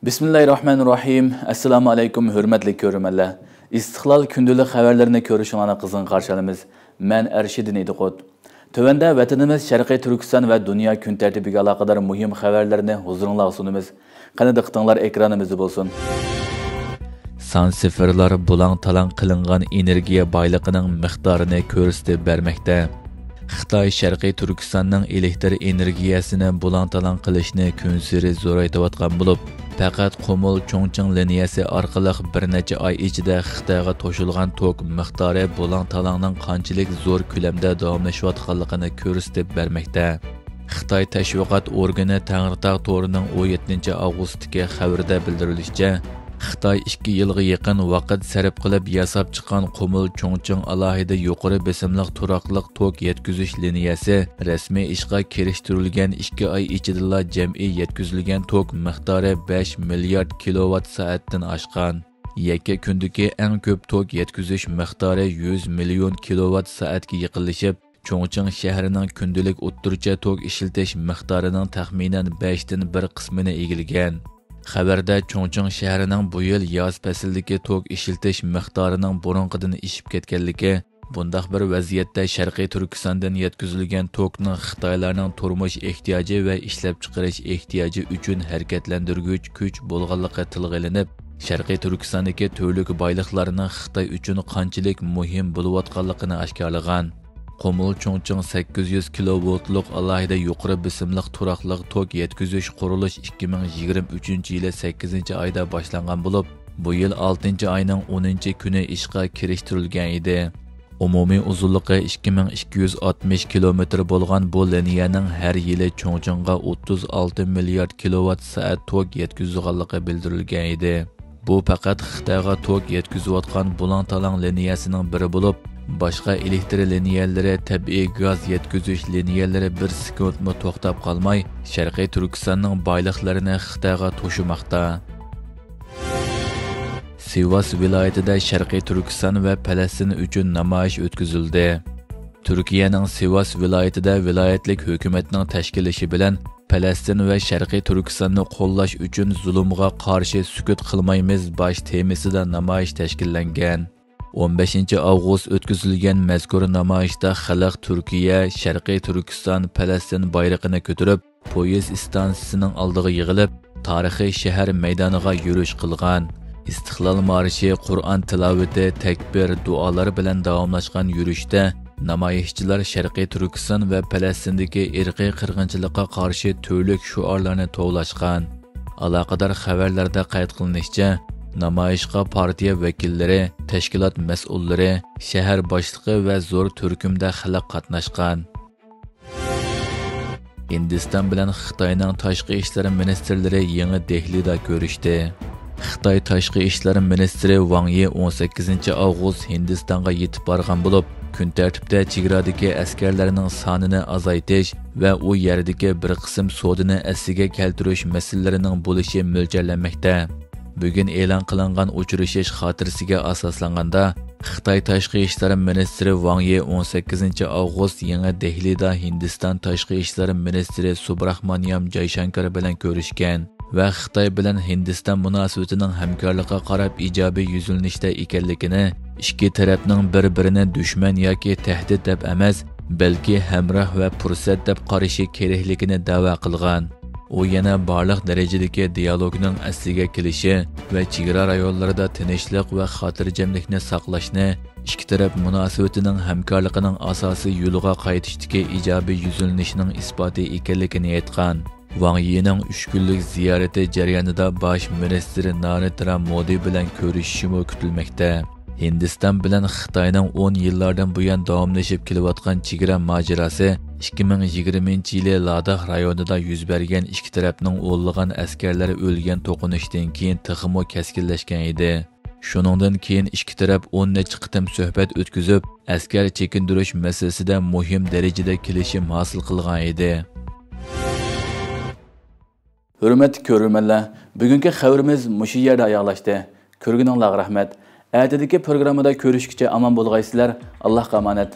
Bismillahirrahmanirrahim. Assalamu alaykum, hürmetli görürmenler. İstiqlal kündülük haberlerini görüşüngana kızgın karşılamız. Men Erşidin Ediqot. Tövende vatanımız Şarkı Türkistan ve dünya gün tertibiga alaqadar muhim haberlerini huzurunla sunumuz. Qani diqqatinglar ekranımızda bolsun. San seferlar bulang-talang qilingan energiya boyligining miqdorini ko'rsatib bermoqda. Xitoy Sharqiy Turkistonning elektr energiyasini bulang-talang qilishni kunsiri zo'raytayotgan bo'lib, faqat Qumul Chongqing liniyasi orqali bir necha oy ichida Xitoyga to'shilgan tok miqdori bulang-talangning qanchalik zo'r ko'lamda davomlashayotganligini ko'rsatib bermoqda. Xitoy tashviqot organi Tangritog' to'rining 17 avgustdagi xabarida bildirilishicha, Xitoy 2 yilga yaqin vaqt sarf qilib yasab chiqqan Qumul Chongqing alohida yuqori besimliq turaqliq tok yetkazish liniyasi rasmiy ishga kirishtirilgan 2 oy ichida jam'iy yetkazilgan tok miqdori 5 milliard kilovat soatdan oshgan. Yakka kundagi eng ko'p tok yetkazish miqdori 100 million kilovat soatga yaqinlashib, Chongqing shahrining kundalik o'ttircha tok ishlatish miqdorining taxminan 5 dan 1 qismini egallagan. Xabarda Chongqing shahrining bu yil yoz faslidagi tok ishlatish miqdorining burunqidan ishib ketganligi, bundaq bir vaziyatda Sharqiy Turkistondan yetkazilgan tokning Xitoylarning turmush ehtiyoji va ishlab chiqarish ehtiyoji uchun harakatlantirguvchi kuch bo'lganligi tilga olinib, Sharqiy Turkistondagi to'lik boyliqlarning Xitoy uchun qanchalik muhim bo'layotganligini oshkorlagan. Qumul Chongqing 800 kilovoltlik alohida yuqori besimliq turaqliq tok yetkazish qurilish 2023-yili 8-oyda boshlangan bo'lib, bu yil 6-oyning 10-kuni ishga kirishtirilgan edi. Umumiy uzunligi 2260 kilometr bo'lgan bu liniyaning har yili Chongqingga 36 milliard kilovat soat tok yetkazilganligi bildirilgan edi. Bu faqat Xitoyga tok yetkazayotgan bulang-talang liniyasining biri bo'lib, boshqa elektr liniyalari, tabiiy gaz yetkazish liniyalari bir sekundmi to'xtab qolmay, Sharqiy Turkistonning boyliqlarini Xitoyga to'shimoqda. Sivas viloyatida Sharqiy Turkiston va Falastin uchun namoyish o'tkazildi. Turkiyaning Sivas viloyatida viloyatlik hukumatning tashkilishi bilan Falastin va Sharqiy Turkistonni qo'llash uchun zulmga qarshi sukut qilmaymiz bosh temasida namoyish tashkillangan. 15 avgust o'tkazilgan mazkur namoyishda xalq Turkiya, Sharqiy Turkiston, Falastin bayrog'ini ko'tarib, poyezd stansiyasining oldiga yig'ilib, tarixiy shahar maydoniga yurish qilgan. Istiqlol marshi, Qur'on tilovati, takbir, duolar bilan davomlashgan yurishda namoyishchilar Sharqiy Turkiston va Falastindagi irqiy qirg'inchilikqa qarshi turli shuarlarni tovlashgan. Aloqador xabarlarda qayd qilinishicha, namoyishga partiya vakillari, tashkilot mas'ullari, shahar boshlig'i va zo'r turkumda xalq qatnashgan. Hindiston bilan Xitoyning tashqi ishlar ministrlari yangi Dehlida ko'rishdi. Xitoy tashqi ishlar ministri Wang Yi 18 avgust Hindistonga yetib borgan bo'lib, kun tartibda chegaradagi askarlarning sonini azaytish va u yerdagi bir qism sodini asliga keltirish masalalarining bo'lishi mo'ljallanmoqda. Bugun e'lon qilingan uchrashish xotirasiga asoslanganda, Xitoy tashqi ishlar ministri Wang Yi 18 avgust yangi Dehlida Hindiston tashqi ishlar ministri Subrahmanyam Jayshankar bilan ko'rishgan va Xitoy bilan Hindiston munosabatining hamkorlikqa qarab ijobiy yuzlanishda ekanligini, ikki tarafning bir-birini dushman yoki tahdid deb emas, balki hamroh va fursat deb qarashi kerakligini da'vo qilgan. U yana barliq darajadagi dialogning asliga kelishi va chegara rayonlarida tinchlik va xotirjamlikni saqlashni, ikki taraf munosabatining hamkorligining asosiy yo'liga qaytishdagi ijobiy yuzlanishning isboti ekanligini aytgan. Wang Yining 3 kunlik ziyorati jarayonida bosh ministr Narendra Modi bilan ko'rishishi kutilmoqda. Hindiston bilan Xitoyning 10 yillardan buyon davomlashib kelayotgan chegara mojarosi 2020-yili Ladakh rayonida yuz bergan ikki tarafning o'nlagan askarlari o'lgan to'qinishdan keyin tixmo keskinlashgan edi. Shuningdan keyin ikki taraf 10 necha qitim suhbat o'tkazib, askar chekindirish masalasida muhim darajada kelishim hosil qilgan edi. Hurmatli ko'ruvchilar, bugungi xabarimiz mushu yerda oyoqlashdi. Ko'rganingizlarga rahmat. Ertadagi programmada ko'rishguncha omon bo'lg'aysizlar. Allohga omonat.